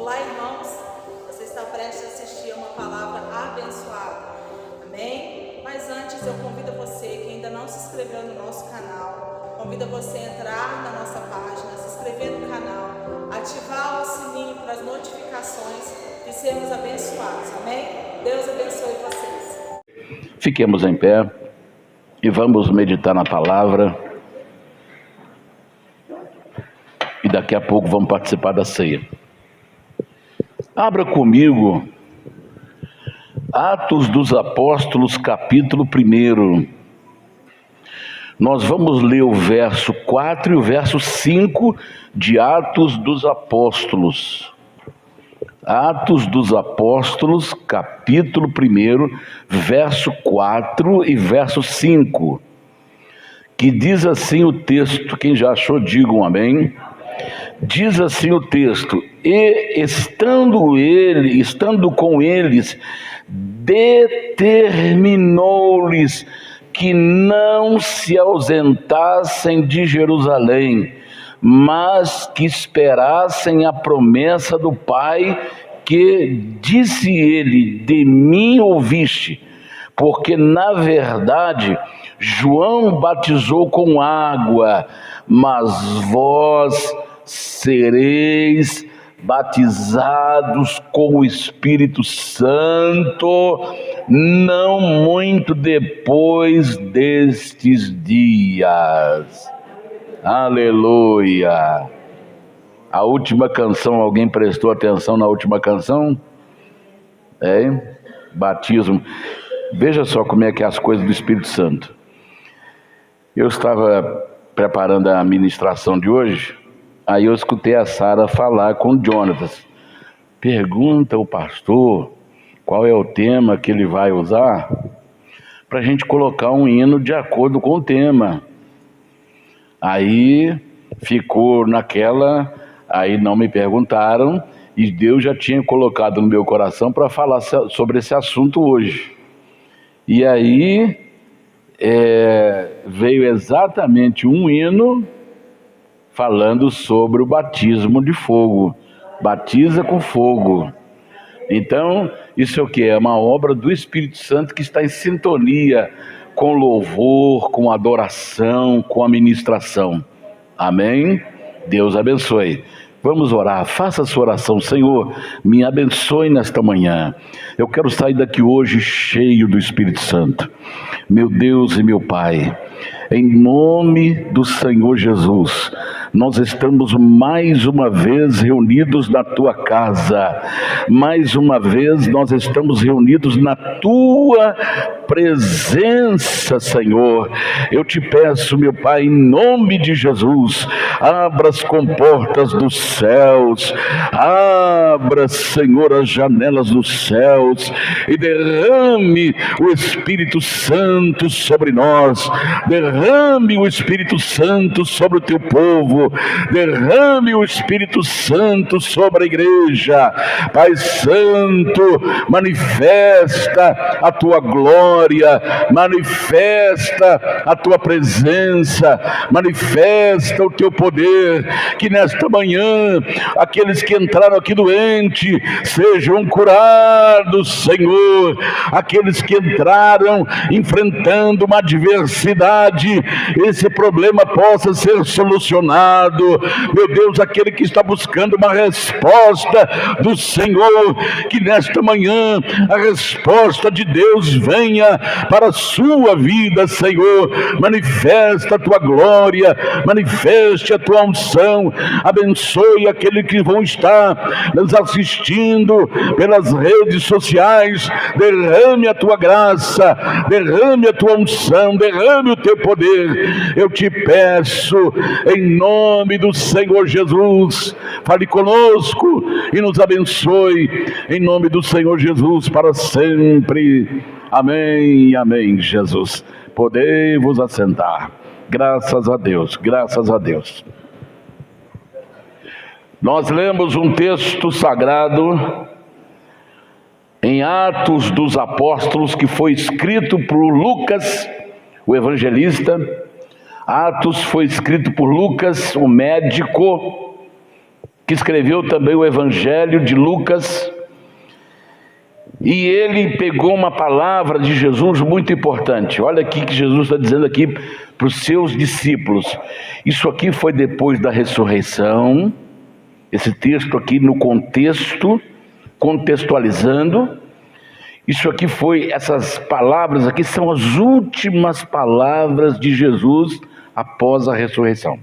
Olá, irmãos, você está prestes a assistir a uma palavra abençoada, amém? Mas antes eu convido você que ainda não se inscreveu no nosso canal, convido você a entrar na nossa página, se inscrever no canal, ativar o sininho para as notificações de sermos abençoados, amém? Deus abençoe vocês. Fiquemos em pé e vamos meditar na palavra e daqui a pouco vamos participar da ceia. Abra comigo Atos dos Apóstolos, capítulo 1. Nós vamos ler o verso 4 e o verso 5 de Atos dos Apóstolos. Atos dos Apóstolos, capítulo 1, verso 4 e verso 5. Que diz assim o texto, quem já achou, diga um amém. Diz assim o texto: e estando com eles, determinou-lhes que não se ausentassem de Jerusalém, mas que esperassem a promessa do Pai, que disse ele: de mim ouviste, porque na verdade João batizou com água, mas vós sereis batizados com o Espírito Santo não muito depois destes dias. Aleluia! A última canção, alguém prestou atenção na última canção? Batismo. Veja só como é que é as coisas do Espírito Santo. Eu estava preparando a ministração de hoje, aí eu escutei a Sara falar com o Jonatas. Pergunta ao pastor qual é o tema que ele vai usar, para a gente colocar um hino de acordo com o tema. Aí ficou naquela, aí não me perguntaram, e Deus já tinha colocado no meu coração para falar sobre esse assunto hoje. E aí veio exatamente um hino falando sobre o batismo de fogo. Batiza com fogo. Então, isso é o que? É uma obra do Espírito Santo que está em sintonia com louvor, com adoração, com a ministração. Amém? Deus abençoe. Vamos orar, faça a sua oração. Senhor, me abençoe nesta manhã. Eu quero sair daqui hoje cheio do Espírito Santo. Meu Deus e meu Pai, em nome do Senhor Jesus, nós estamos mais uma vez reunidos na Tua casa. Mais uma vez nós estamos reunidos na Tua presença, Senhor. Eu te peço, meu Pai, em nome de Jesus, abra as comportas dos céus, abra, Senhor, as janelas dos céus e derrame o Espírito Santo sobre nós, derrame o Espírito Santo sobre o Teu povo, derrame o Espírito Santo sobre a igreja. Pai Santo, manifesta a Tua glória, manifesta a Tua presença, manifesta o Teu poder, que nesta manhã aqueles que entraram aqui doentes sejam curados, Senhor. Aqueles que entraram enfrentando uma adversidade, esse problema possa ser solucionado. Meu Deus, aquele que está buscando uma resposta do Senhor, que nesta manhã a resposta de Deus venha para a sua vida, Senhor. Manifesta a Tua glória, manifeste a Tua unção, abençoe aqueles que vão estar nos assistindo pelas redes sociais. Derrame a Tua graça, derrame a Tua unção, derrame o Teu poder. Eu te peço, em nome do Senhor Jesus, fale conosco e nos abençoe, em nome do Senhor Jesus, para sempre. Amém, amém, Jesus. Podei vos assentar. Graças a Deus, graças a Deus. Nós lemos um texto sagrado em Atos dos Apóstolos, que foi escrito por Lucas, o evangelista. Atos foi escrito por Lucas, o médico, que que escreveu também o Evangelho de Lucas, e ele pegou uma palavra de Jesus muito importante. Olha aqui que Jesus está dizendo aqui para os seus discípulos. Isso aqui foi depois da ressurreição. Esse texto aqui no contexto, contextualizando. Isso aqui foi, essas palavras aqui são as últimas palavras de Jesus após a ressurreição.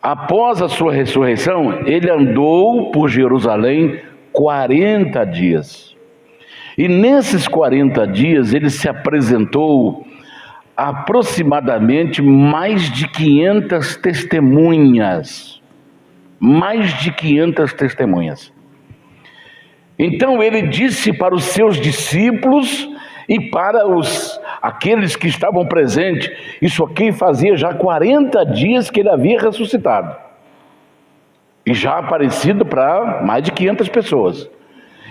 Após a sua ressurreição, ele andou por Jerusalém 40 dias. E nesses 40 dias ele se apresentou a aproximadamente mais de 500 testemunhas. Mais de 500 testemunhas. Então ele disse para os seus discípulos e para aqueles que estavam presentes, isso aqui fazia já 40 dias que ele havia ressuscitado. E já aparecido para mais de 500 pessoas.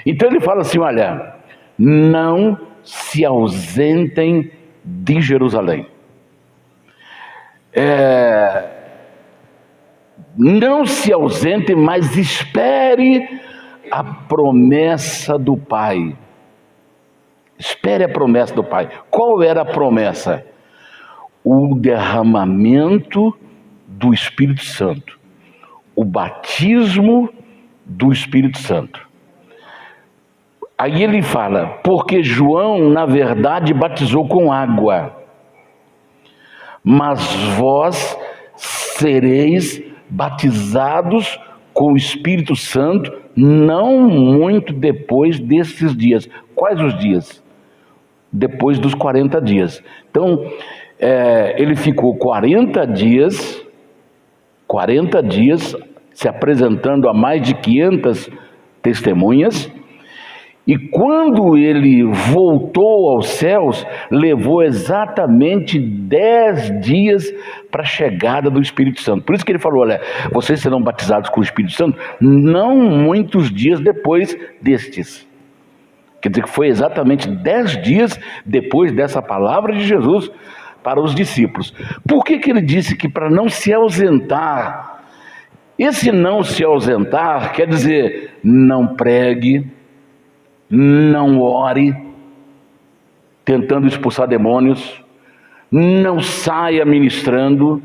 Então ele fala assim, olha, não se ausentem de Jerusalém. Não se ausentem, mas espere a promessa do Pai. Espere a promessa do Pai. Qual era a promessa? O derramamento do Espírito Santo. O batismo do Espírito Santo. Aí ele fala, porque João, na verdade, batizou com água, mas vós sereis batizados com o Espírito Santo, não muito depois desses dias. Quais os dias? Depois dos 40 dias. Então, ele ficou 40 dias se apresentando a mais de 500 testemunhas, e quando ele voltou aos céus, levou exatamente 10 dias para a chegada do Espírito Santo. Por isso que ele falou, olha, vocês serão batizados com o Espírito Santo não muitos dias depois destes. Quer dizer que foi exatamente 10 dias depois dessa palavra de Jesus para os discípulos. Por que ele disse que para não se ausentar? Esse não se ausentar quer dizer, não pregue, não ore, tentando expulsar demônios, não saia ministrando,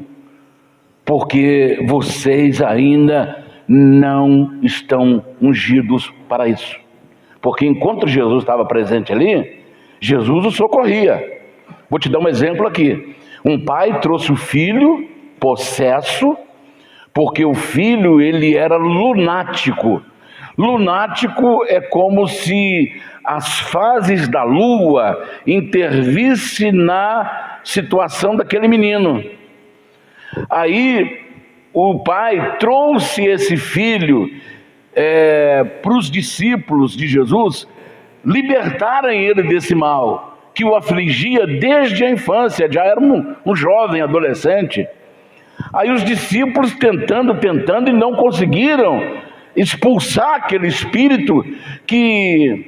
porque vocês ainda não estão ungidos para isso. Porque enquanto Jesus estava presente ali, Jesus o socorria. Vou te dar um exemplo aqui. Um pai trouxe o filho possesso, porque o filho ele era lunático. Lunático é como se as fases da lua intervissem na situação daquele menino. Aí o pai trouxe esse filho para os discípulos de Jesus libertarem ele desse mal, que o afligia desde a infância, já era um jovem adolescente. Aí os discípulos tentando e não conseguiram expulsar aquele espírito que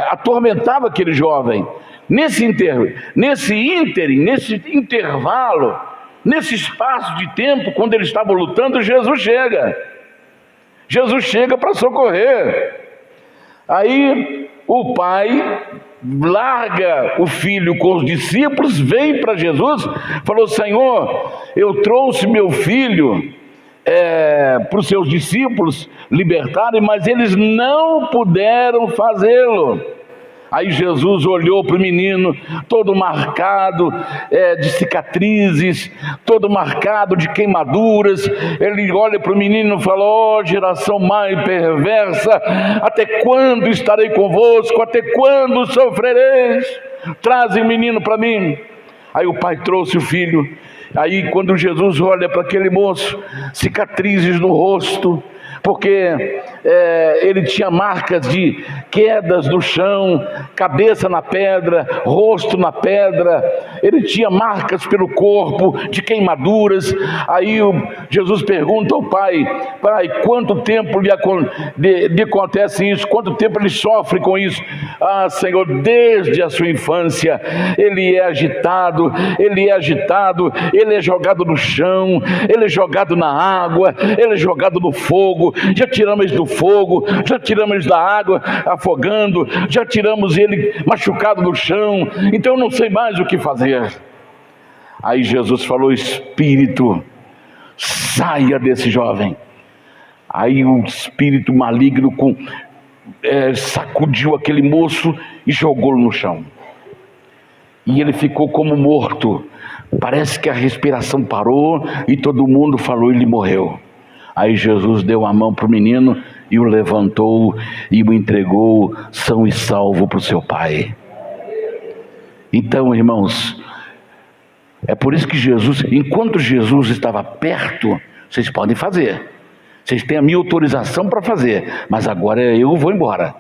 atormentava aquele jovem. Nesse intervalo, nesse espaço de tempo, quando eles estavam lutando, Jesus chega para socorrer. Aí o pai larga o filho com os discípulos, vem para Jesus, falou, Senhor, eu trouxe meu filho para os seus discípulos libertarem, mas eles não puderam fazê-lo. Aí Jesus olhou para o menino, todo marcado de cicatrizes, todo marcado de queimaduras. Ele olha para o menino e fala, ó geração má e perversa, até quando estarei convosco? Até quando sofrereis? Trazem o menino para mim. Aí o pai trouxe o filho. Aí quando Jesus olha para aquele moço, cicatrizes no rosto, porque ele tinha marcas de quedas no chão, cabeça na pedra, rosto na pedra, ele tinha marcas pelo corpo de queimaduras. Aí Jesus pergunta ao pai: pai, quanto tempo lhe acontece isso? Quanto tempo ele sofre com isso? Ah, Senhor, desde a sua infância ele é agitado, ele é jogado no chão, ele é jogado na água, ele é jogado no fogo. Já tiramos do fogo, já tiramos da água afogando, já tiramos ele machucado no chão, então eu não sei mais o que fazer. Aí Jesus falou: espírito, saia desse jovem. Aí o espírito maligno sacudiu aquele moço e jogou-o no chão, e ele ficou como morto. Parece que a respiração parou e todo mundo falou: ele morreu. Aí Jesus deu a mão para o menino e o levantou e o entregou são e salvo para o seu pai. Então, irmãos, é por isso que Jesus, enquanto Jesus estava perto, vocês podem fazer, vocês têm a minha autorização para fazer, mas agora eu vou embora.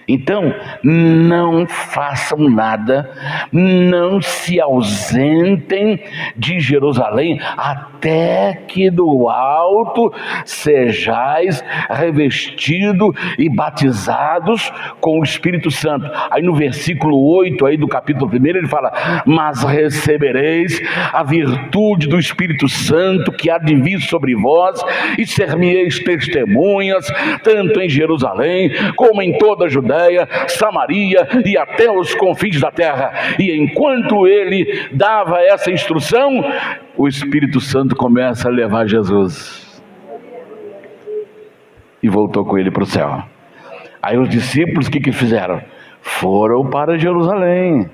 Então, não façam nada, não se ausentem de Jerusalém, até que do alto sejais revestidos e batizados com o Espírito Santo. Aí no versículo 8 aí do capítulo 1 ele fala: mas recebereis a virtude do Espírito Santo que há de vir sobre vós, e ser-me-eis testemunhas, tanto em Jerusalém como em toda a Judéia, Samaria e até os confins da terra. E enquanto ele dava essa instrução, o Espírito Santo começa a levar Jesus e voltou com ele para o céu. Aí os discípulos o que fizeram? Foram para Jerusalém.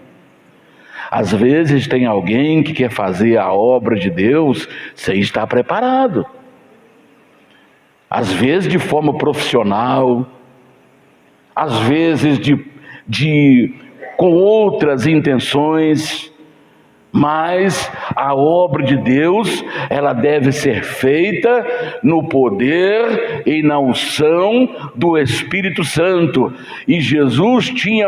Às vezes tem alguém que quer fazer a obra de Deus sem estar preparado, às vezes de forma profissional, às vezes com outras intenções, mas a obra de Deus, ela deve ser feita no poder e na unção do Espírito Santo. E Jesus tinha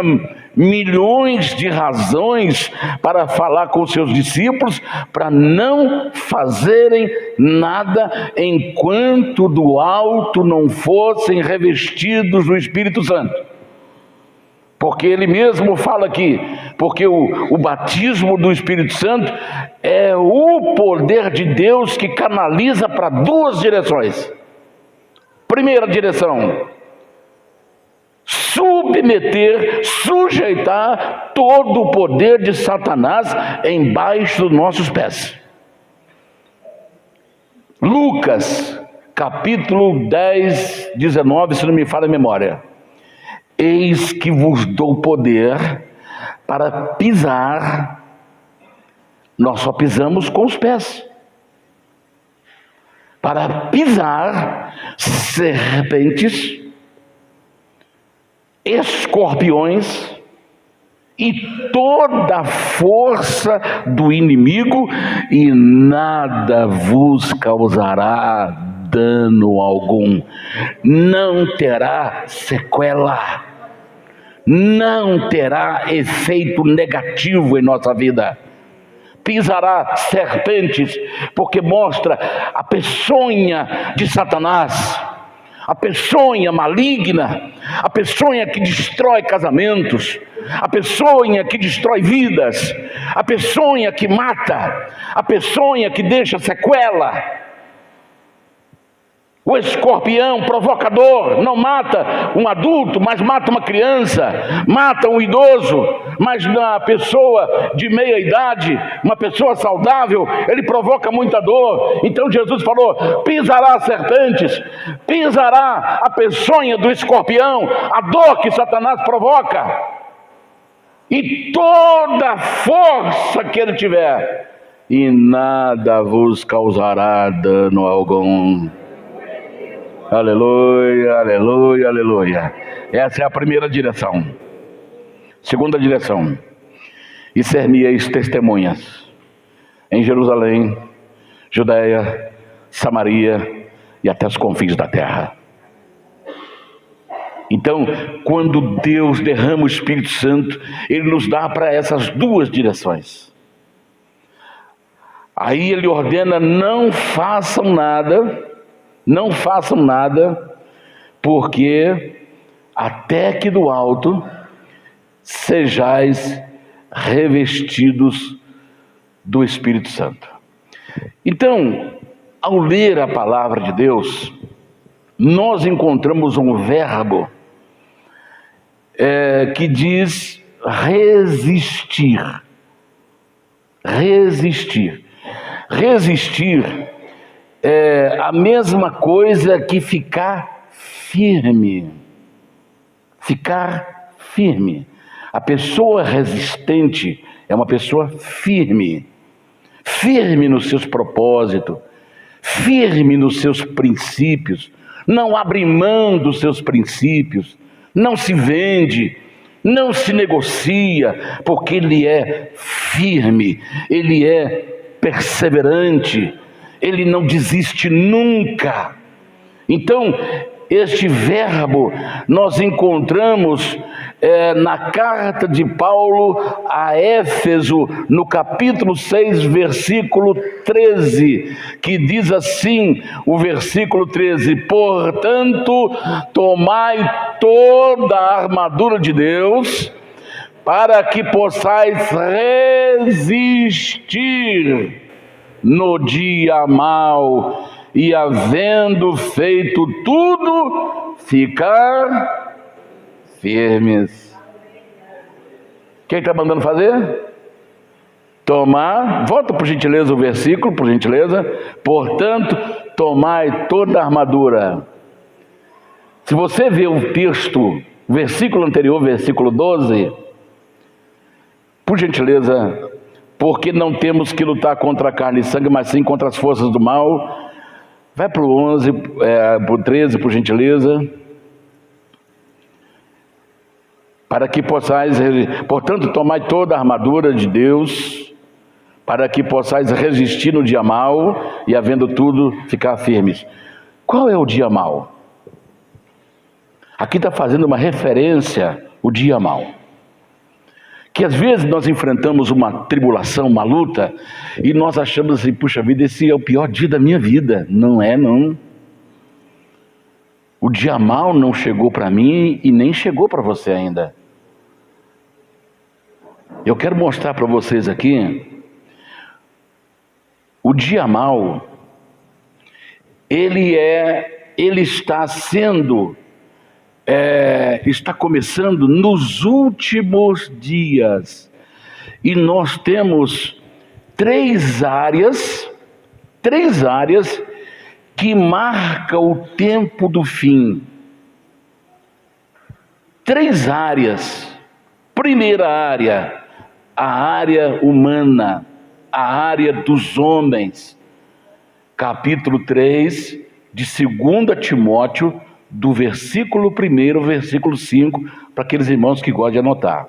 milhões de razões para falar com seus discípulos para não fazerem nada enquanto do alto não fossem revestidos do Espírito Santo. Porque ele mesmo fala aqui, porque o batismo do Espírito Santo é o poder de Deus que canaliza para duas direções. Primeira direção: submeter, sujeitar todo o poder de Satanás embaixo dos nossos pés. Lucas, capítulo 10, 19, se não me falha a memória: eis que vos dou poder para pisar. Nós só pisamos com os pés. Para pisar serpentes, escorpiões e toda a força do inimigo, e nada vos causará dano algum. Não terá sequela, não terá efeito negativo em nossa vida. Pisará serpentes, porque mostra a peçonha de Satanás, a peçonha maligna, a peçonha que destrói casamentos, a peçonha que destrói vidas, a peçonha que mata, a peçonha que deixa sequela. O escorpião provocador não mata um adulto, mas mata uma criança, mata um idoso, mas na pessoa de meia idade, uma pessoa saudável, ele provoca muita dor. Então Jesus falou: pisará serpentes, pisará a peçonha do escorpião, a dor que Satanás provoca, e toda a força que ele tiver, e nada vos causará dano algum. Aleluia, aleluia, aleluia. Essa é a primeira direção. Segunda direção: e ser-me-eis testemunhas em Jerusalém, Judéia, Samaria e até os confins da terra. Então, quando Deus derrama o Espírito Santo, Ele nos dá para essas duas direções. Aí Ele ordena: não façam nada, porque até que do alto sejais revestidos do Espírito Santo. Então, ao ler a palavra de Deus, nós encontramos um verbo que diz resistir. Resistir. Resistir é a mesma coisa que ficar firme. Ficar firme. A pessoa resistente é uma pessoa firme. Firme nos seus propósitos, firme nos seus princípios, não abre mão dos seus princípios, não se vende, não se negocia, porque ele é firme, ele é perseverante, ele não desiste nunca. Então, este verbo nós encontramos na carta de Paulo a Éfeso, no capítulo 6, versículo 13, que diz assim, o versículo 13: portanto, tomai toda a armadura de Deus, para que possais resistir no dia mau, e havendo feito tudo, ficar firmes. Quem está mandando fazer? Tomar, volta por gentileza o versículo, por gentileza. Portanto, tomai toda a armadura. Se você vê o texto, o versículo anterior, versículo 12, por gentileza, porque não temos que lutar contra a carne e sangue, mas sim contra as forças do mal. Vai para o 11, para o 13, por gentileza. Para que possais, portanto, tomai toda a armadura de Deus, para que possais resistir no dia mau, e havendo tudo, ficar firmes. Qual é o dia mau? Aqui está fazendo uma referência, o dia mau. Que às vezes nós enfrentamos uma tribulação, uma luta, e nós achamos assim: puxa vida, esse é o pior dia da minha vida. Não é, não. O dia mau não chegou para mim e nem chegou para você ainda. Eu quero mostrar para vocês aqui, o dia mau, ele está sendo, está começando nos últimos dias, e nós temos três áreas que marcam o tempo do fim. Três áreas. Primeira área, a área humana, a área dos homens. Capítulo 3 de 2 Timóteo, do versículo 1 ao versículo 5, para aqueles irmãos que gostam de anotar.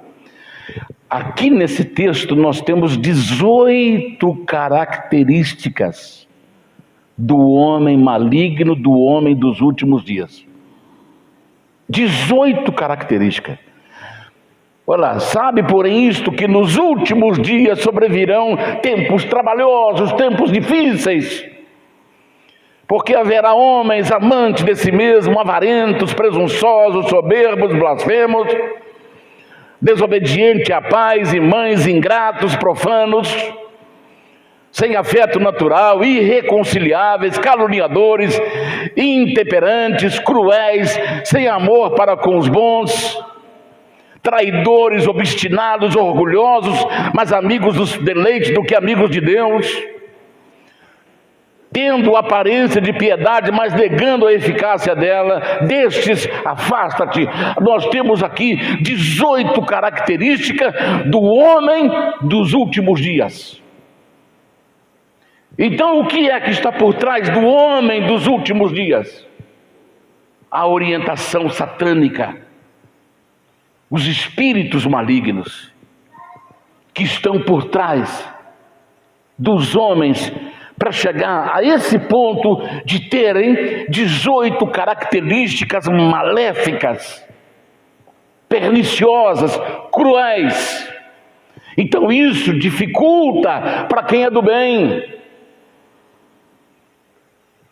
Aqui nesse texto nós temos 18 características do homem maligno, do homem dos últimos dias. 18 características. Olha lá: sabe, porém, isto, que nos últimos dias sobrevirão tempos trabalhosos, tempos difíceis, porque haverá homens amantes de si mesmos, avarentos, presunçosos, soberbos, blasfemos, desobedientes a pais e mães, ingratos, profanos, sem afeto natural, irreconciliáveis, caluniadores, intemperantes, cruéis, sem amor para com os bons, traidores, obstinados, orgulhosos, mais amigos dos deleites do que amigos de Deus, tendo aparência de piedade, mas negando a eficácia dela. Destes afasta-te. Nós temos aqui 18 características do homem dos últimos dias. Então, o que é que está por trás do homem dos últimos dias? A orientação satânica, os espíritos malignos que estão por trás dos homens, para chegar a esse ponto de terem 18 características maléficas perniciosas, cruéis. Então isso dificulta para quem é do bem.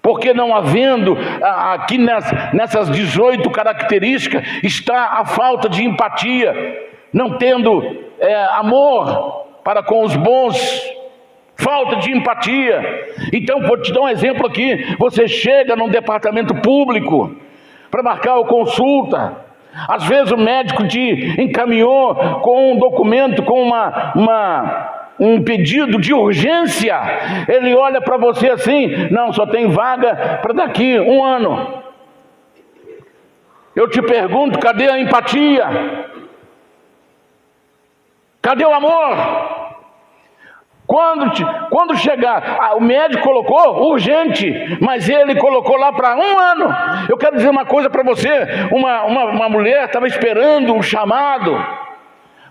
Porque não havendo, aqui nessas 18 características, está a falta de empatia, não tendo amor para com os bons, falta de empatia. Então, vou te dar um exemplo aqui. Você chega num departamento público para marcar a consulta. Às vezes o médico te encaminhou com um documento, com um pedido de urgência. Ele olha para você assim: não, só tem vaga para daqui 1 ano. Eu te pergunto, cadê a empatia? Cadê o amor? Quando chegar, o médico colocou urgente, mas ele colocou lá para 1 ano. Eu quero dizer uma coisa para você. Uma mulher estava esperando um chamado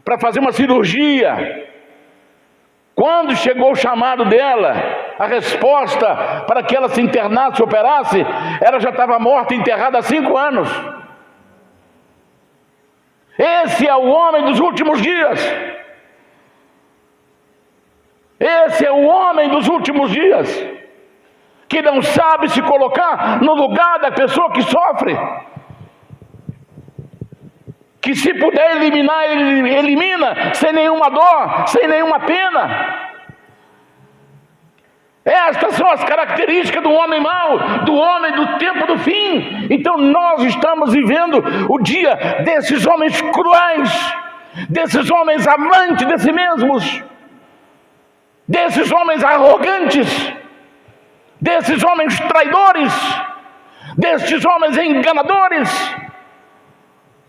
para fazer uma cirurgia. Quando chegou o chamado dela, a resposta para que ela se internasse, se operasse, ela já estava morta, enterrada há 5 anos. Esse é o homem dos últimos dias. Esse é o homem dos últimos dias, que não sabe se colocar no lugar da pessoa que sofre, que se puder eliminar, ele elimina, sem nenhuma dor, sem nenhuma pena. Estas são as características do homem mau, do homem do tempo do fim. Então nós estamos vivendo o dia desses homens cruéis, desses homens amantes de si mesmos, desses homens arrogantes, desses homens traidores, desses homens enganadores.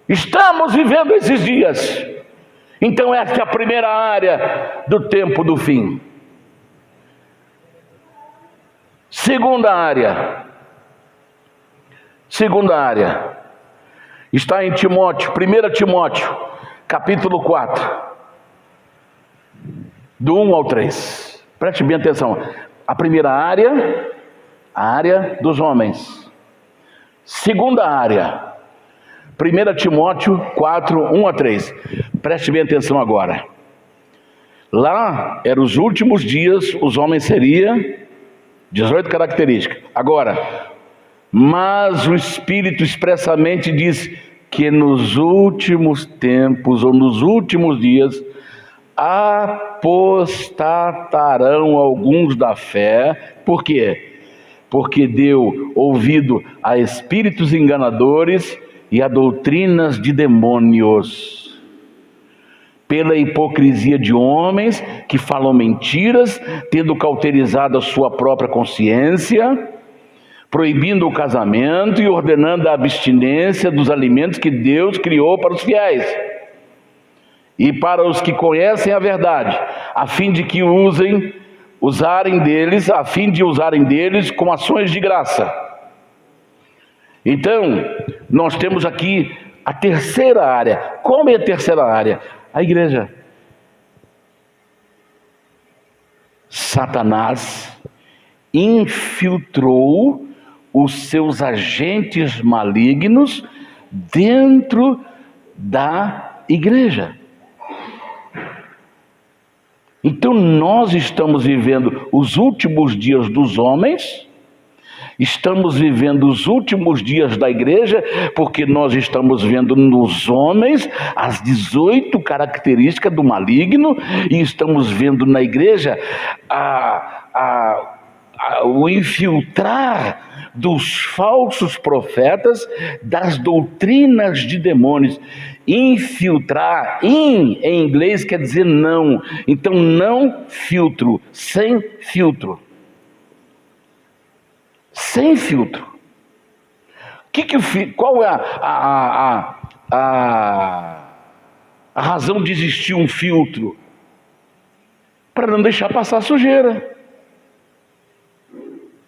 Estamos vivendo esses dias. Então esta é a primeira área do tempo do fim. Segunda área está em Timóteo, 1 Timóteo, capítulo 4, do 1 ao 3. Preste bem atenção. A primeira área, a área dos homens. Segunda área, 1 Timóteo 4, 1 a 3. Preste bem atenção agora. Lá eram os últimos dias, os homens seriam 18 características. Agora, mas o Espírito expressamente diz que nos últimos tempos, ou nos últimos dias, apostatarão alguns da fé. Por quê? Porque deu ouvido a espíritos enganadores e a doutrinas de demônios, pela hipocrisia de homens que falam mentiras, tendo cauterizado a sua própria consciência, proibindo o casamento e ordenando a abstinência dos alimentos que Deus criou para os fiéis e para os que conhecem a verdade, a fim de usarem deles com ações de graça. Então, nós temos aqui a terceira área. Como é a terceira área? A igreja. Satanás infiltrou os seus agentes malignos dentro da igreja. Então nós estamos vivendo os últimos dias dos homens, estamos vivendo os últimos dias da igreja, porque nós estamos vendo nos homens as 18 características do maligno, e estamos vendo na igreja o infiltrar dos falsos profetas, das doutrinas de demônios. Infiltrar, em inglês quer dizer não. Então não filtro, sem filtro. Sem filtro. Qual é a razão de existir um filtro? Para não deixar passar sujeira.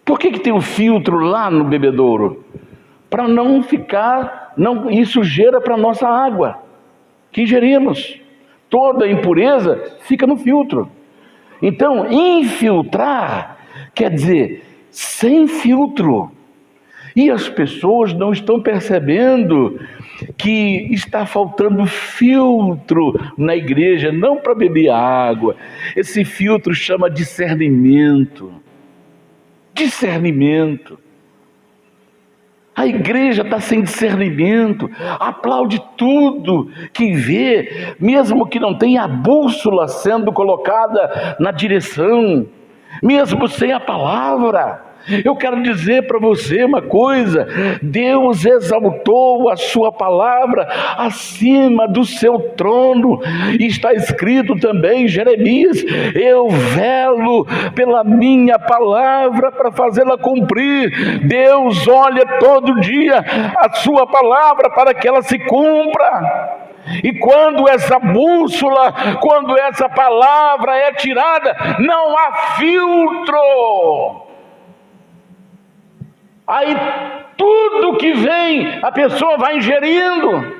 Por que tem um filtro lá no bebedouro? Para não ficar, ir sujeira para a nossa água que ingerimos. Toda impureza fica no filtro. Então, infiltrar quer dizer sem filtro. E as pessoas não estão percebendo que está faltando filtro na igreja, não para beber água. Esse filtro chama discernimento. Discernimento. A igreja está sem discernimento, aplaude tudo que vê, mesmo que não tenha a bússola sendo colocada na direção, mesmo sem a palavra. Eu quero dizer para você uma coisa: Deus exaltou a sua palavra acima do seu trono, e está escrito também em Jeremias: eu velo pela minha palavra para fazê-la cumprir. Deus olha todo dia a sua palavra para que ela se cumpra. E quando essa bússola, quando essa palavra é tirada, não há filtro. Aí tudo que vem, a pessoa vai ingerindo.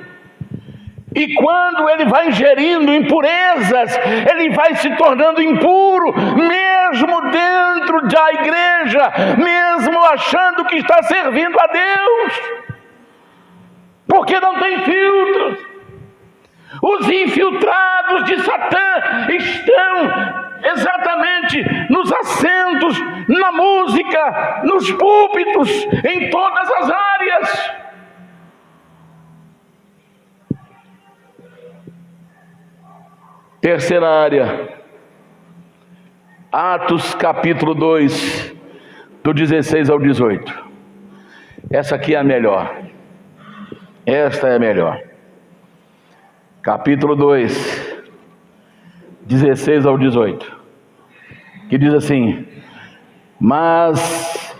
E quando ele vai ingerindo impurezas, ele vai se tornando impuro, mesmo dentro da igreja, mesmo achando que está servindo a Deus, porque não tem filtros. Os infiltrados de Satã estão exatamente nos assentos, na música, nos púlpitos, em todas as áreas. Terceira área, Atos capítulo 2, do 16 ao 18. Essa aqui é a melhor. Esta é a melhor. Capítulo 2, 16 ao 18, que diz assim: mas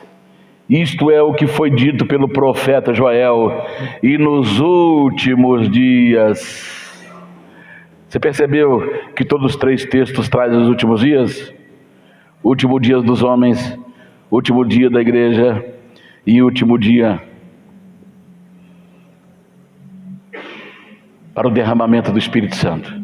isto é o que foi dito pelo profeta Joel, e nos últimos dias. Você percebeu que todos os três textos trazem os últimos dias? Último dia dos homens, último dia da igreja e último dia para o derramamento do Espírito Santo.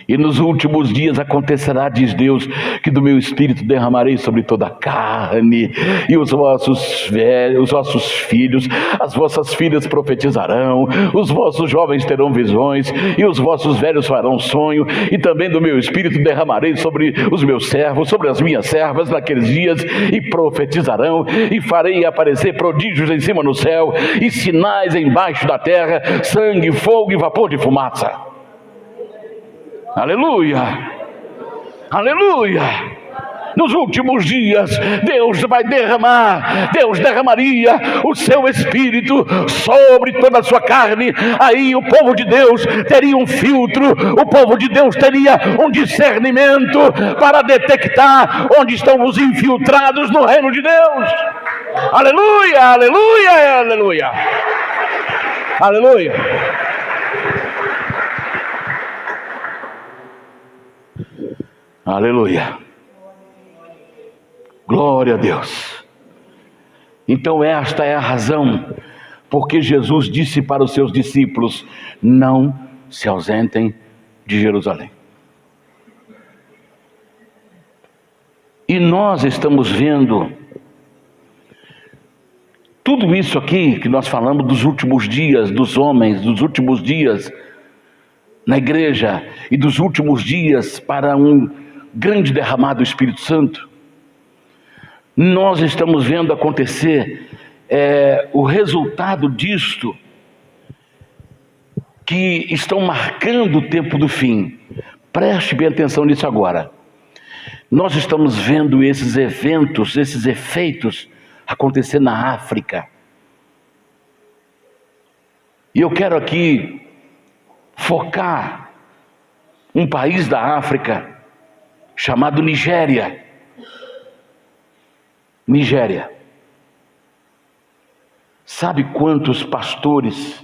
E nos últimos dias acontecerá, diz Deus, que do meu Espírito derramarei sobre toda a carne, e os vossos velhos, os vossos filhos, as vossas filhas profetizarão, os vossos jovens terão visões, e os vossos velhos farão sonho, e também do meu Espírito derramarei sobre os meus servos, sobre as minhas servas naqueles dias, e profetizarão, e farei aparecer prodígios em cima no céu, e sinais embaixo da terra, sangue, fogo e vapor de fumaça. Aleluia, aleluia. Nos últimos dias, Deus vai derramar, Deus derramaria o seu Espírito sobre toda a sua carne. Aí o povo de Deus teria um filtro, o povo de Deus teria um discernimento para detectar onde estão os infiltrados no reino de Deus. Aleluia, aleluia, aleluia, aleluia. Aleluia. Glória a Deus. Então esta é a razão porque Jesus disse para os seus discípulos: não se ausentem de Jerusalém. E nós estamos vendo tudo isso aqui que nós falamos dos últimos dias, dos homens, dos últimos dias na igreja e dos últimos dias para um grande derramado do Espírito Santo. Nós estamos vendo acontecer o resultado disto, que estão marcando o tempo do fim. Preste bem atenção nisso agora. Nós estamos vendo esses eventos, esses efeitos acontecer na África. E eu quero aqui focar um país da África chamado Nigéria. Nigéria. Sabe quantos pastores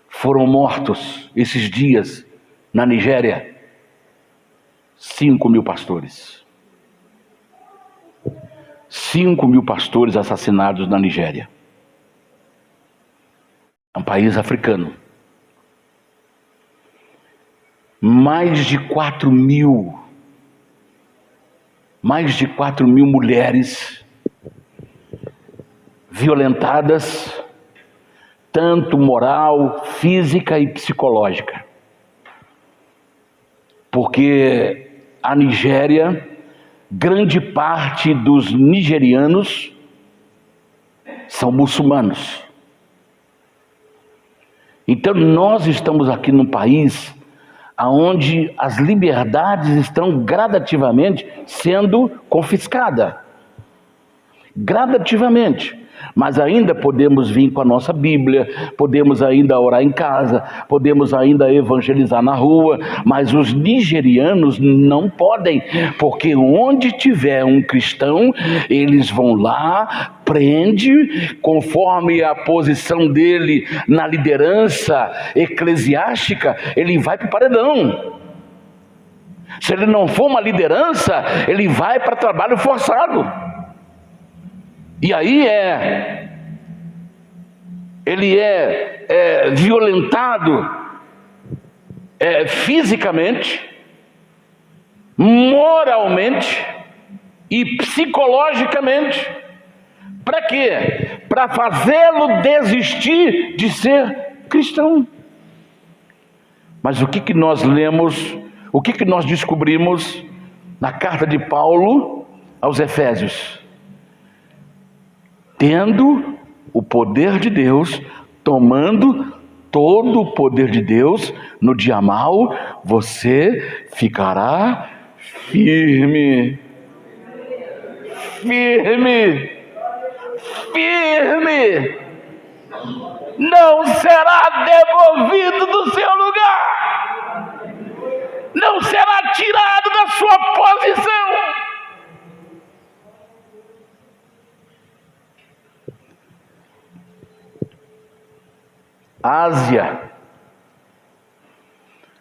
foram mortos esses dias na Nigéria? 5.000 pastores. 5.000 pastores assassinados na Nigéria. É um país africano. Mais de 4.000 mulheres violentadas, tanto moral, física e psicológica. Porque a Nigéria, grande parte dos nigerianos são muçulmanos. Então nós estamos aqui num país onde as liberdades estão gradativamente sendo confiscadas. Gradativamente. Mas ainda podemos vir com a nossa Bíblia, podemos ainda orar em casa, podemos ainda evangelizar na rua, mas os nigerianos não podem, porque onde tiver um cristão, eles vão lá, prende, conforme a posição dele na liderança eclesiástica, ele vai para o paredão. Se ele não for uma liderança, ele vai para trabalho forçado. E aí ele é violentado fisicamente, moralmente e psicologicamente. Para quê? Para fazê-lo desistir de ser cristão. Mas o que nós lemos, o que nós descobrimos na carta de Paulo aos Efésios? Tendo o poder de Deus, tomando todo o poder de Deus, no dia mau, você ficará firme. Firme. Firme. Não será demovido do seu lugar. Não será tirado da sua posição. Ásia.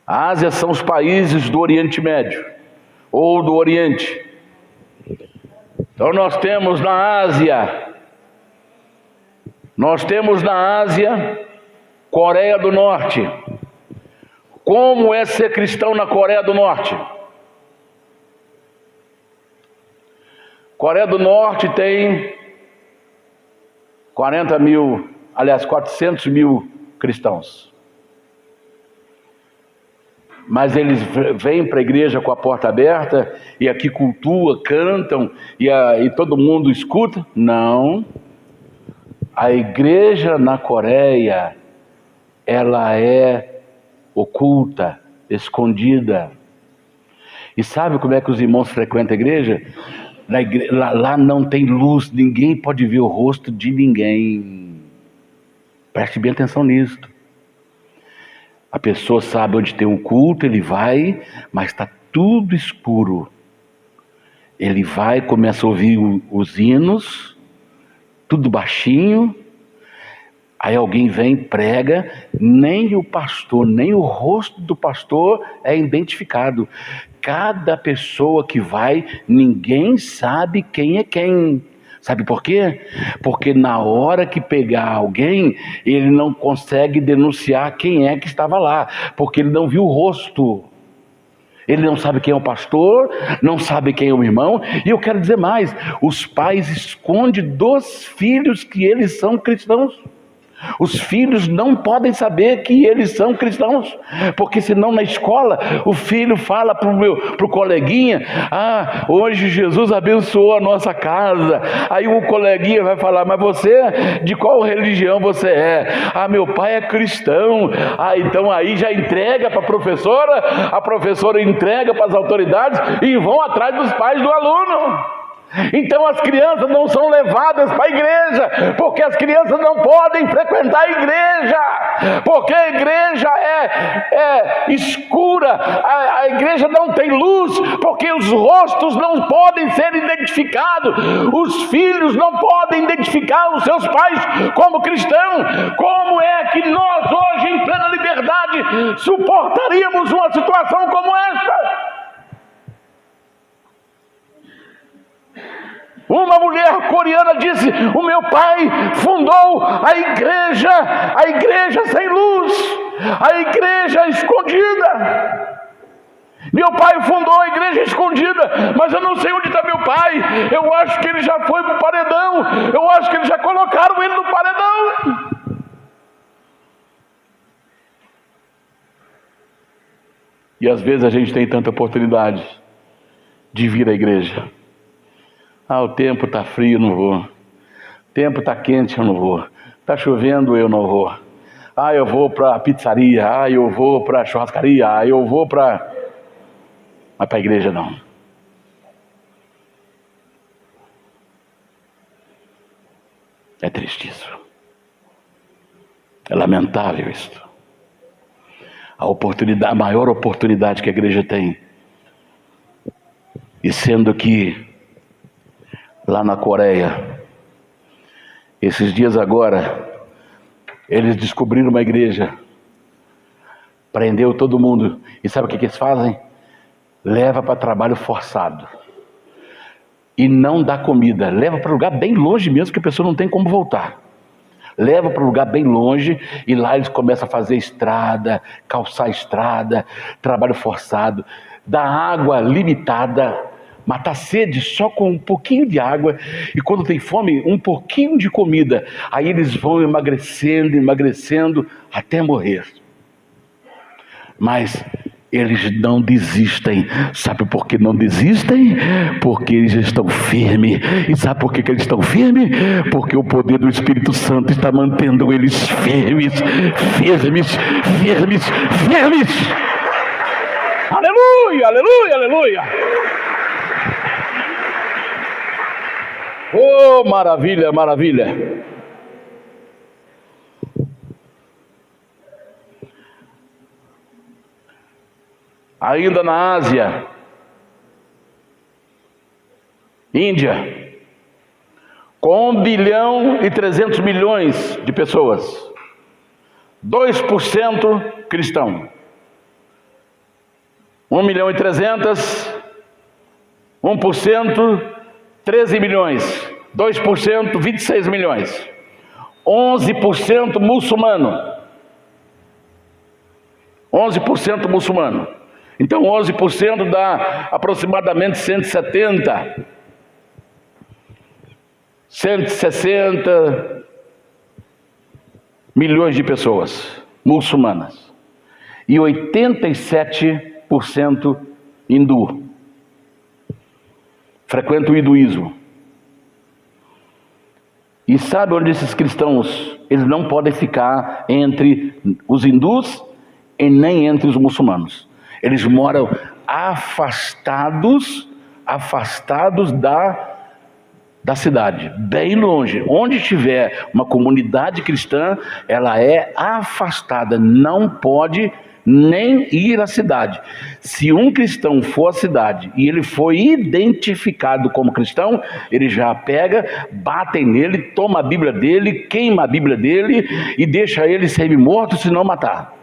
A Ásia são os países do Oriente Médio, ou do Oriente. Então nós temos na Ásia, Coreia do Norte. Como é ser cristão na Coreia do Norte? Coreia do Norte tem 400 mil cristãos. Mas eles vêm para a igreja com a porta aberta e aqui cultuam, cantam e todo mundo escuta? Não. A igreja na Coreia, ela é oculta, escondida. E sabe como é que os irmãos frequentam a igreja? Lá não tem luz, ninguém pode ver o rosto de ninguém. Preste bem atenção nisso. A pessoa sabe onde tem um culto, ele vai, mas está tudo escuro. Ele vai, começa a ouvir os hinos, tudo baixinho. Aí alguém vem, prega, nem o pastor, nem o rosto do pastor é identificado. Cada pessoa que vai, ninguém sabe quem é quem. Sabe por quê? Porque na hora que pegar alguém, ele não consegue denunciar quem é que estava lá, porque ele não viu o rosto. Ele não sabe quem é o pastor, não sabe quem é o irmão. E eu quero dizer mais, os pais escondem dos filhos que eles são cristãos. Os filhos não podem saber que eles são cristãos, porque senão na escola o filho fala para o coleguinha: ah, hoje Jesus abençoou a nossa casa. Aí o coleguinha vai falar: mas você, de qual religião você é? Ah, meu pai é cristão. Ah, então aí já entrega para a professora entrega para as autoridades e vão atrás dos pais do aluno. Então as crianças não são levadas para a igreja, porque as crianças não podem frequentar a igreja, porque a igreja é escura, a igreja não tem luz, porque os rostos não podem ser identificados, os filhos não podem identificar os seus pais como cristãos. Como é que nós hoje, em plena liberdade, suportaríamos uma situação como esta? Uma mulher coreana disse: o meu pai fundou a igreja sem luz, a igreja escondida. Meu pai fundou a igreja escondida, mas eu não sei onde está meu pai. Eu acho que ele já foi para o paredão. Eu acho que eles já colocaram ele no paredão. E às vezes a gente tem tanta oportunidade de vir à igreja. O tempo está frio, eu não vou. O tempo está quente, eu não vou. Está chovendo, eu não vou. Eu vou para a pizzaria. Eu vou para a churrascaria. Eu vou para... Mas para a igreja não. É triste isso. É lamentável isso. A maior oportunidade que a igreja tem. E sendo que lá na Coreia, esses dias agora, eles descobriram uma igreja, prendeu todo mundo. E sabe o que eles fazem? Leva para trabalho forçado. E não dá comida. Leva para lugar bem longe mesmo, que a pessoa não tem como voltar. Leva para um lugar bem longe, e lá eles começam a fazer estrada, calçar estrada, trabalho forçado, dar água limitada, matar sede só com um pouquinho de água, e quando tem fome, um pouquinho de comida. Aí eles vão emagrecendo, até morrer. Mas eles não desistem. Sabe por que não desistem? Porque eles estão firmes. E sabe por que eles estão firmes? Porque o poder do Espírito Santo está mantendo eles firmes. Aleluia, aleluia, aleluia. Oh, maravilha, maravilha. Ainda na Ásia, Índia, com 1,3 bilhão de pessoas, 2% cristão. 1,3 milhão, 1%, 13 milhões, 2%, 26 milhões, 11% muçulmano. 11% muçulmano. Então 11% dá aproximadamente 160 milhões de pessoas muçulmanas. E 87% hindu. Frequenta o hinduísmo. E sabe onde esses cristãos, eles não podem ficar entre os hindus e nem entre os muçulmanos. Eles moram afastados da cidade, bem longe. Onde tiver uma comunidade cristã, ela é afastada, não pode nem ir à cidade. Se um cristão for à cidade e ele foi identificado como cristão, ele já pega, batem nele, toma a Bíblia dele, queima a Bíblia dele e deixa ele semi-morto, se não matar.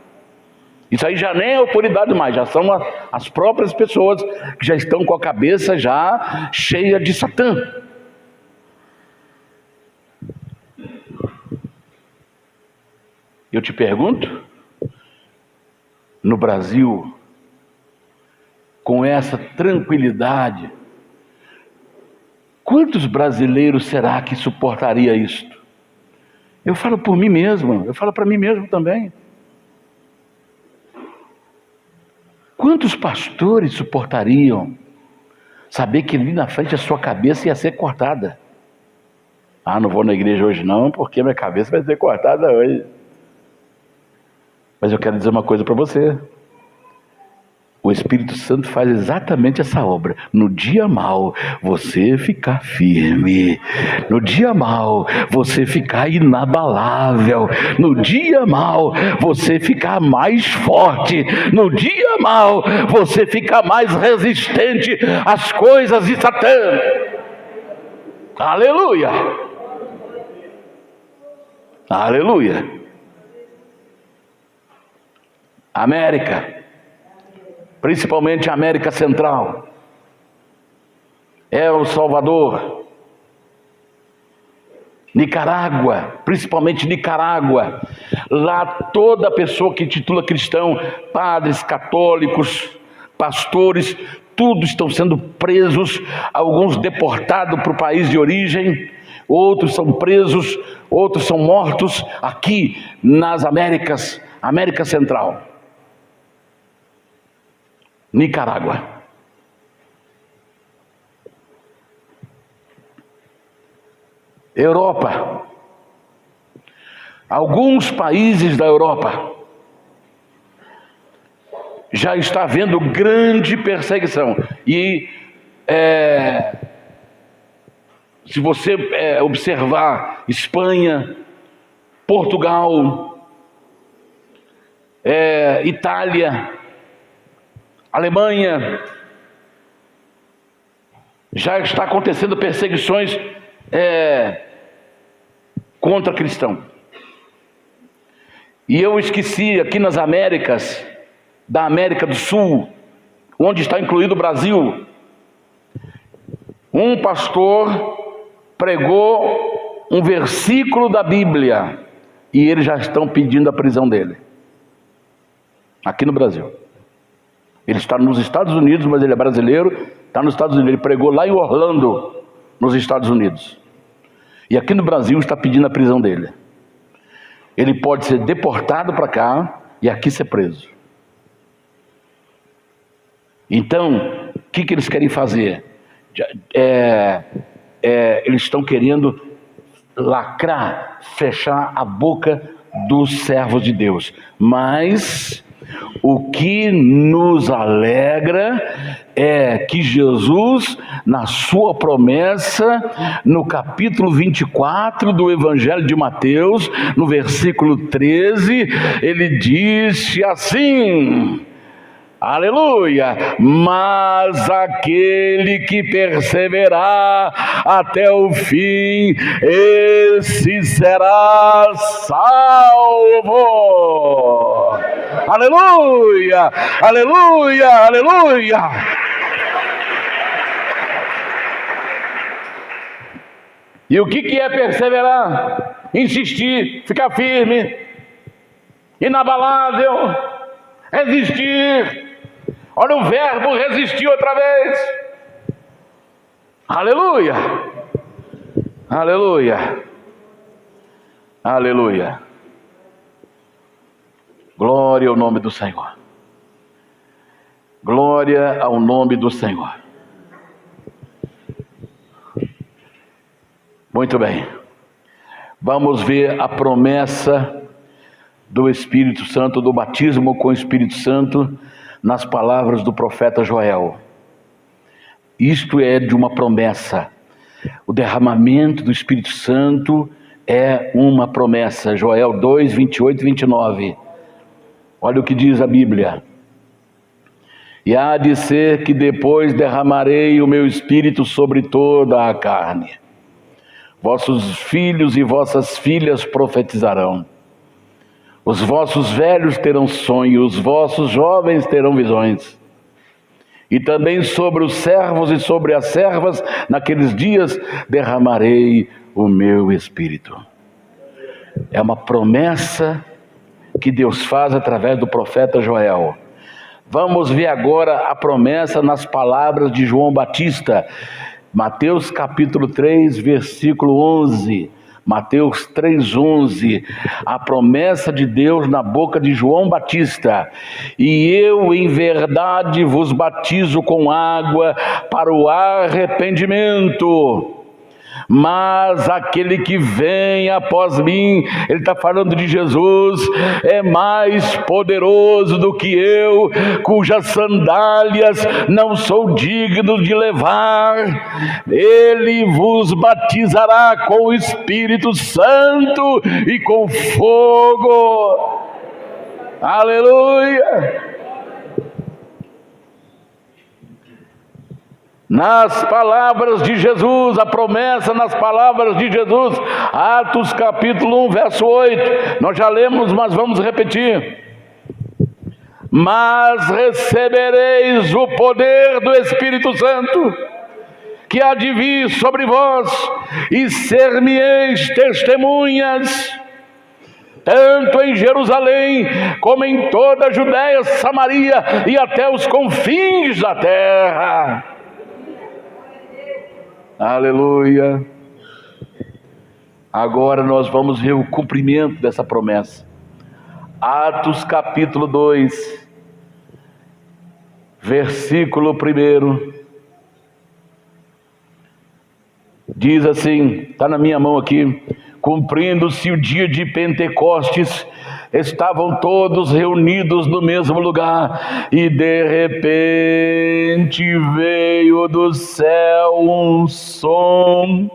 Isso aí já nem é autoridade mais, já são as próprias pessoas que já estão com a cabeça já cheia de Satã. Eu te pergunto, no Brasil, com essa tranquilidade, quantos brasileiros será que suportaria isto? Eu falo por mim mesmo, eu falo para mim mesmo também. Quantos pastores suportariam saber que ali na frente a sua cabeça ia ser cortada? Não vou na igreja hoje não, porque minha cabeça vai ser cortada hoje. Mas eu quero dizer uma coisa para você. O Espírito Santo faz exatamente essa obra. No dia mau, você ficar firme. No dia mau, você ficar inabalável. No dia mau, você ficar mais forte. No dia mau, você ficar mais resistente às coisas de Satã. Aleluia! Aleluia! América, principalmente a América Central, El Salvador, Nicarágua, principalmente Nicarágua. Lá toda pessoa que titula cristão, padres católicos, pastores, todos estão sendo presos, alguns deportados para o país de origem, outros são presos, outros são mortos aqui nas Américas, América Central, Nicarágua. Europa, alguns países da Europa já está havendo grande perseguição. E se você observar Espanha, Portugal, Itália, Alemanha, já está acontecendo perseguições contra cristão. E eu esqueci aqui nas Américas, da América do Sul, onde está incluído o Brasil, um pastor pregou um versículo da Bíblia e eles já estão pedindo a prisão dele, aqui no Brasil. Ele está nos Estados Unidos, mas ele é brasileiro, está nos Estados Unidos. Ele pregou lá em Orlando, nos Estados Unidos, e aqui no Brasil está pedindo a prisão dele. Ele pode ser deportado para cá e aqui ser preso. Então, o que eles querem fazer? Eles estão querendo lacrar, fechar a boca dos servos de Deus. Mas o que nos alegra é que Jesus, na sua promessa, no capítulo 24 do Evangelho de Mateus, no versículo 13, ele disse assim: aleluia, mas aquele que perseverar até o fim, esse será salvo. Aleluia, aleluia, aleluia. E o que é perseverar? Insistir, ficar firme, inabalável, resistir. Olha o verbo resistir outra vez. Aleluia, aleluia, aleluia. Glória ao nome do Senhor. Glória ao nome do Senhor. Muito bem. Vamos ver a promessa do Espírito Santo, do batismo com o Espírito Santo, nas palavras do profeta Joel. Isto é de uma promessa. O derramamento do Espírito Santo é uma promessa. Joel 2, 28 e 29. Olha o que diz a Bíblia: e há de ser que depois derramarei o meu Espírito sobre toda a carne. Vossos filhos e vossas filhas profetizarão. Os vossos velhos terão sonhos, os vossos jovens terão visões. E também sobre os servos e sobre as servas, naqueles dias, derramarei o meu Espírito. É uma promessa que Deus faz através do profeta Joel. Vamos ver agora a promessa nas palavras de João Batista. Mateus capítulo 3, versículo 11. Mateus 3,11, a promessa de Deus na boca de João Batista: e eu em verdade vos batizo com água para o arrependimento, mas aquele que vem após mim, ele está falando de Jesus, é mais poderoso do que eu, cujas sandálias não sou digno de levar. Ele vos batizará com o Espírito Santo e com fogo. Aleluia. Nas palavras de Jesus, a promessa nas palavras de Jesus, Atos capítulo 1, verso 8, nós já lemos, mas vamos repetir: mas recebereis o poder do Espírito Santo, que há de vir sobre vós, e ser-me-eis testemunhas tanto em Jerusalém, como em toda a Judéia, Samaria e até os confins da terra. Aleluia. Agora nós vamos ver o cumprimento dessa promessa. Atos capítulo 2, versículo 1. Diz assim, está na minha mão aqui: cumprindo-se o dia de Pentecostes, estavam todos reunidos no mesmo lugar, e de repente veio do céu um som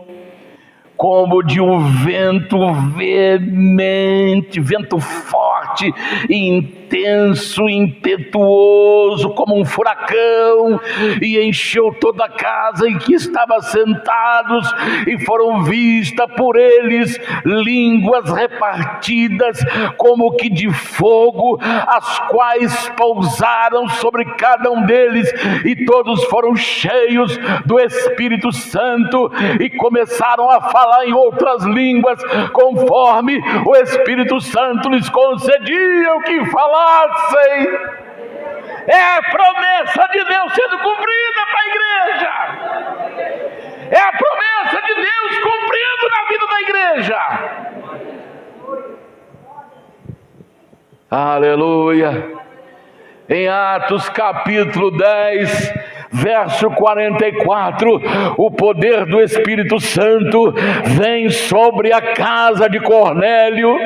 como de um vento veemente, vento forte, intenso, impetuoso, como um furacão, e encheu toda a casa em que estavam sentados, e foram vistas por eles línguas repartidas como que de fogo, as quais pousaram sobre cada um deles, e todos foram cheios do Espírito Santo, e começaram a falar em outras línguas, conforme o Espírito Santo lhes concedia o que falassem. É a promessa de Deus sendo cumprida para a igreja. É a promessa de Deus cumprindo na vida da igreja. Aleluia. Em Atos capítulo 10, verso 44, o poder do Espírito Santo vem sobre a casa de Cornélio.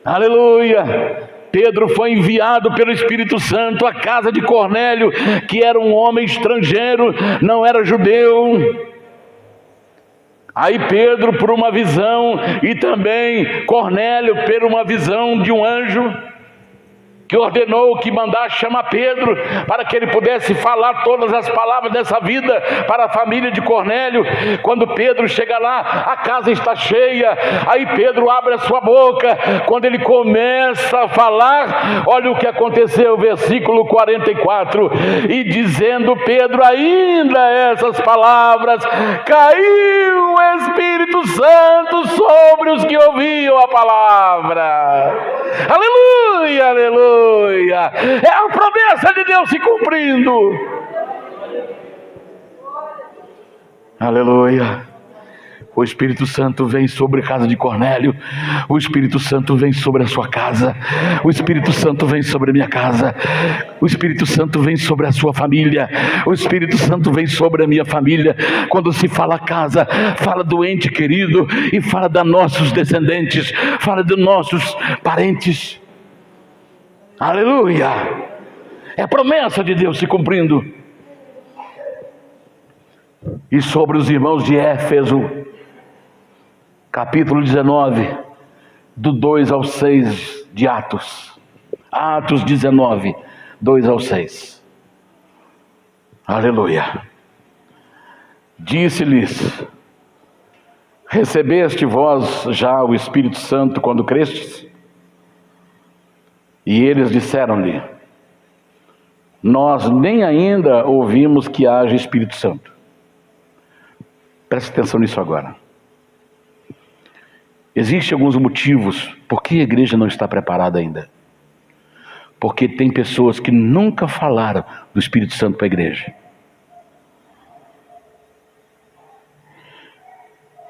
Aleluia. Pedro foi enviado pelo Espírito Santo à casa de Cornélio, que era um homem estrangeiro, não era judeu. Aí Pedro, por uma visão, e também Cornélio, por uma visão de um anjo, que ordenou que mandasse chamar Pedro, para que ele pudesse falar todas as palavras dessa vida para a família de Cornélio. Quando Pedro chega lá, a casa está cheia, aí Pedro abre a sua boca. Quando ele começa a falar, olha o que aconteceu, versículo 44, e dizendo Pedro ainda essas palavras, caiu o Espírito Santo sobre os que ouviam a palavra. Aleluia, aleluia. É a promessa de Deus se cumprindo. Aleluia. O Espírito Santo vem sobre a casa de Cornélio. O Espírito Santo vem sobre a sua casa. O Espírito Santo vem sobre a minha casa. O Espírito Santo vem sobre a sua família. O Espírito Santo vem sobre a minha família. Quando se fala casa, fala do ente querido, e fala dos nossos descendentes, fala dos nossos parentes. Aleluia. É a promessa de Deus se cumprindo. E sobre os irmãos de Éfeso, capítulo 19, do 2 ao 6 de Atos. Atos 19, 2 ao 6. Aleluia. Disse-lhes: recebeste vós já o Espírito Santo quando crestes? E eles disseram-lhe: nós nem ainda ouvimos que haja Espírito Santo. Preste atenção nisso agora. Existem alguns motivos por que a igreja não está preparada ainda. Porque tem pessoas que nunca falaram do Espírito Santo para a igreja.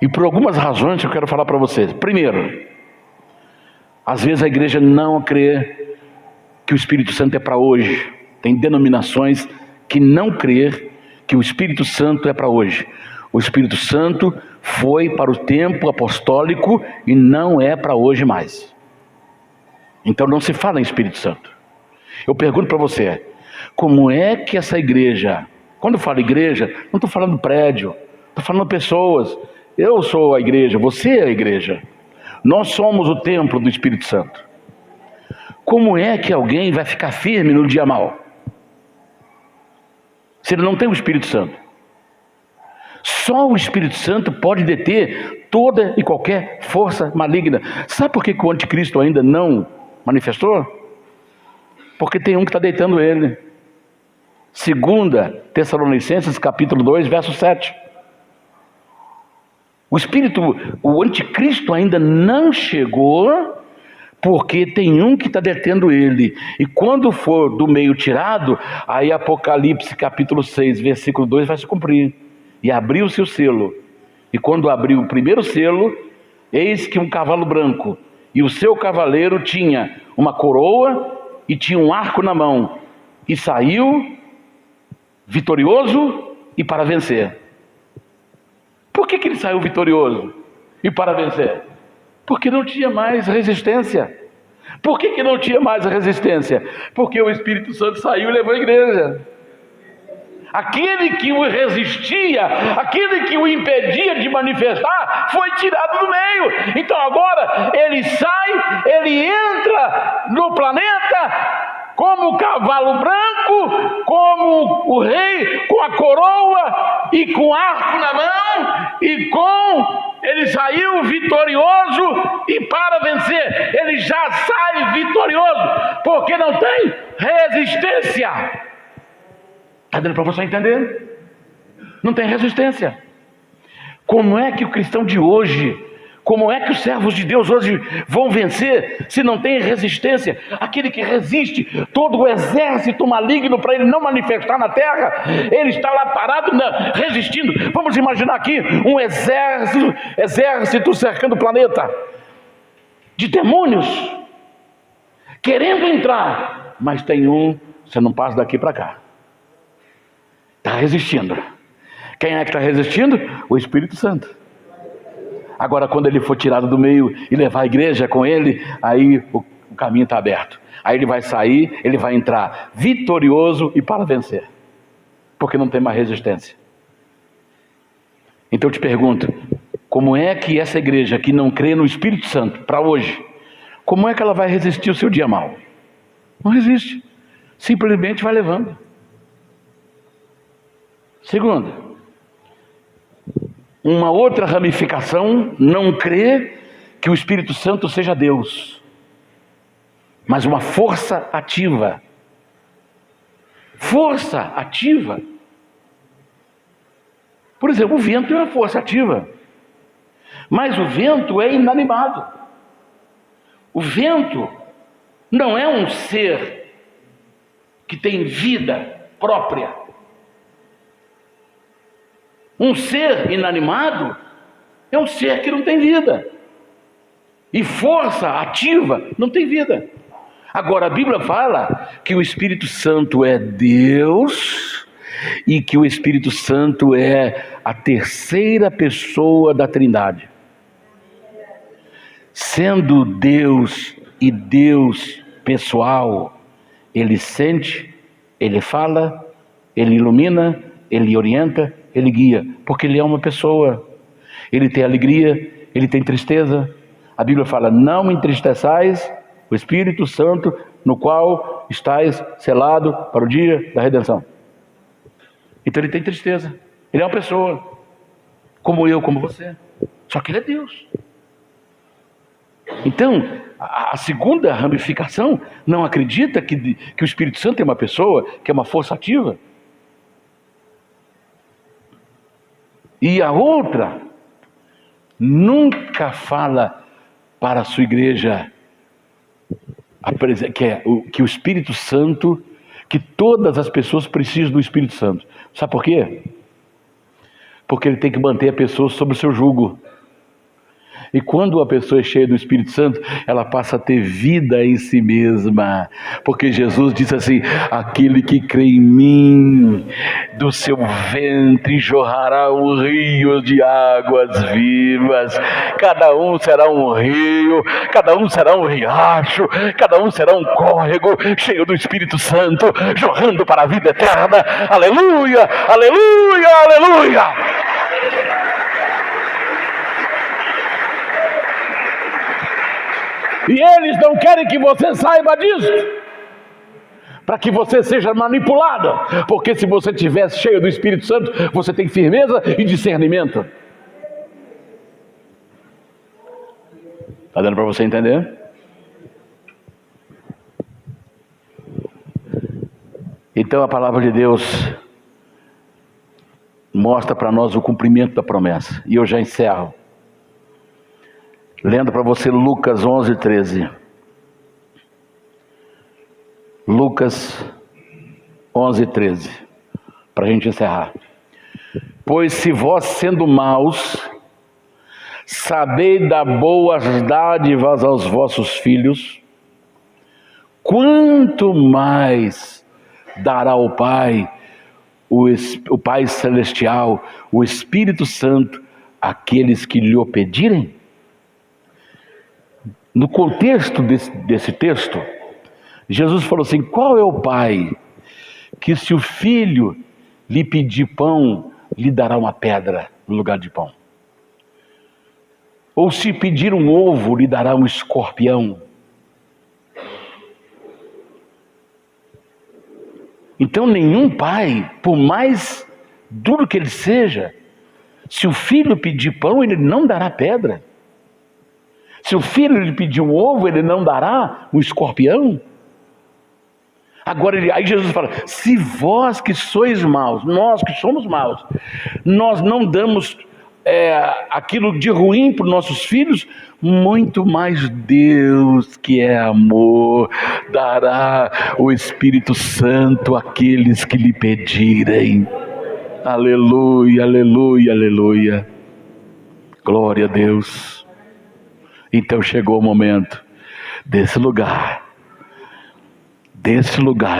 E por algumas razões eu quero falar para vocês. Primeiro, às vezes a igreja não crê que o Espírito Santo é para hoje. Tem denominações que não crê que o Espírito Santo é para hoje. O Espírito Santo foi para o tempo apostólico e não é para hoje mais. Então não se fala em Espírito Santo. Eu pergunto para você, como é que essa igreja, quando eu falo igreja, não estou falando prédio, estou falando pessoas. Eu sou a igreja, você é a igreja. Nós somos o templo do Espírito Santo. Como é que alguém vai ficar firme no dia mau, se ele não tem o Espírito Santo? Só o Espírito Santo pode deter toda e qualquer força maligna. Sabe por que o anticristo ainda não manifestou? Porque tem um que está deitando ele. 2 Tessalonicenses capítulo 2, verso 7. O anticristo ainda não chegou, porque tem um que está detendo ele. E quando for do meio tirado, aí Apocalipse capítulo 6, versículo 2 vai se cumprir. E abriu-se o selo. E quando abriu o primeiro selo, eis que um cavalo branco, e o seu cavaleiro tinha uma coroa e tinha um arco na mão, e saiu vitorioso e para vencer. Por que ele saiu vitorioso e para vencer? Porque não tinha mais resistência. Por que não tinha mais resistência? Porque o Espírito Santo saiu e levou a igreja. Aquele que o resistia, aquele que o impedia de manifestar, foi tirado do meio. Então agora ele sai, ele entra no planeta como o cavalo branco, como o rei, com a coroa e com arco na mão, ele saiu vitorioso e para vencer. Ele já sai vitorioso, porque não tem resistência. Está dando para você entender? Não tem resistência. Como é que o cristão de hoje, como é que os servos de Deus hoje vão vencer se não tem resistência? Aquele que resiste todo o exército maligno para ele não manifestar na terra, ele está lá parado resistindo. Vamos imaginar aqui um exército cercando o planeta de demônios querendo entrar, mas tem você não passa daqui para cá. Está resistindo. Quem é que está resistindo? O Espírito Santo. Agora, quando ele for tirado do meio e levar a igreja com ele, aí o caminho está aberto. Aí ele vai sair, ele vai entrar vitorioso e para vencer. Porque não tem mais resistência. Então eu te pergunto, como é que essa igreja que não crê no Espírito Santo, para hoje, como é que ela vai resistir o seu dia mau? Não resiste. Simplesmente vai levando. Segundo, uma outra ramificação não crê que o Espírito Santo seja Deus, mas uma força ativa. Força ativa. Por exemplo, o vento é uma força ativa, mas o vento é inanimado. O vento não é um ser que tem vida própria. Um ser inanimado é um ser que não tem vida. E força ativa não tem vida. Agora a Bíblia fala que o Espírito Santo é Deus e que o Espírito Santo é a terceira pessoa da Trindade. Sendo Deus e Deus pessoal, ele sente, ele fala, ele ilumina, ele orienta, ele guia, porque ele é uma pessoa. Ele tem alegria, ele tem tristeza. A Bíblia fala: não entristeçais o Espírito Santo, no qual estáis selado para o dia da redenção. Então ele tem tristeza. Ele é uma pessoa, como eu, como você. Só que ele é Deus. Então, a segunda ramificação não acredita que o Espírito Santo é uma pessoa, que é uma força ativa. E a outra nunca fala para a sua igreja que o Espírito Santo, que todas as pessoas precisam do Espírito Santo. Sabe por quê? Porque ele tem que manter a pessoa sob o seu jugo. E quando a pessoa é cheia do Espírito Santo, ela passa a ter vida em si mesma. Porque Jesus disse assim: aquele que crê em mim, do seu ventre jorrará um rio de águas vivas. Cada um será um rio, cada um será um riacho, cada um será um córrego cheio do Espírito Santo, jorrando para a vida eterna. Aleluia, aleluia, aleluia. E eles não querem que você saiba disso, para que você seja manipulado. Porque se você estiver cheio do Espírito Santo, você tem firmeza e discernimento. Está dando para você entender? Então a palavra de Deus mostra para nós o cumprimento da promessa. E eu já encerro. Lendo para você Lucas 11:13. Lucas 11:13. Para a gente encerrar. Pois se vós, sendo maus, sabeis dar boas dádivas aos vossos filhos, quanto mais dará o Pai, o Pai Celestial, o Espírito Santo, àqueles que lhe o pedirem? No contexto desse texto, Jesus falou assim: qual é o pai que, se o filho lhe pedir pão, lhe dará uma pedra no lugar de pão? Ou se pedir um ovo, lhe dará um escorpião? Então nenhum pai, por mais duro que ele seja, se o filho pedir pão, ele não dará pedra. Se o filho lhe pedir um ovo, ele não dará um escorpião. Agora, aí Jesus fala: se vós que sois maus, nós que somos maus, nós não damos aquilo de ruim para os nossos filhos, muito mais Deus, que é amor, dará o Espírito Santo àqueles que lhe pedirem. Aleluia, aleluia, aleluia. Glória a Deus. Então chegou o momento desse lugar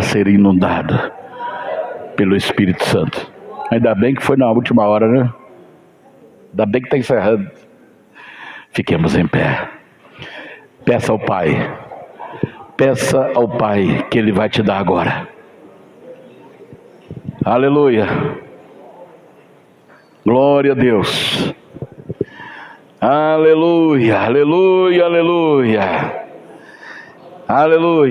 ser inundado pelo Espírito Santo. Ainda bem que foi na última hora, né? Ainda bem que está encerrando. Fiquemos em pé. Peça ao Pai que Ele vai te dar agora. Aleluia. Glória a Deus. Aleluia, aleluia, aleluia. Aleluia.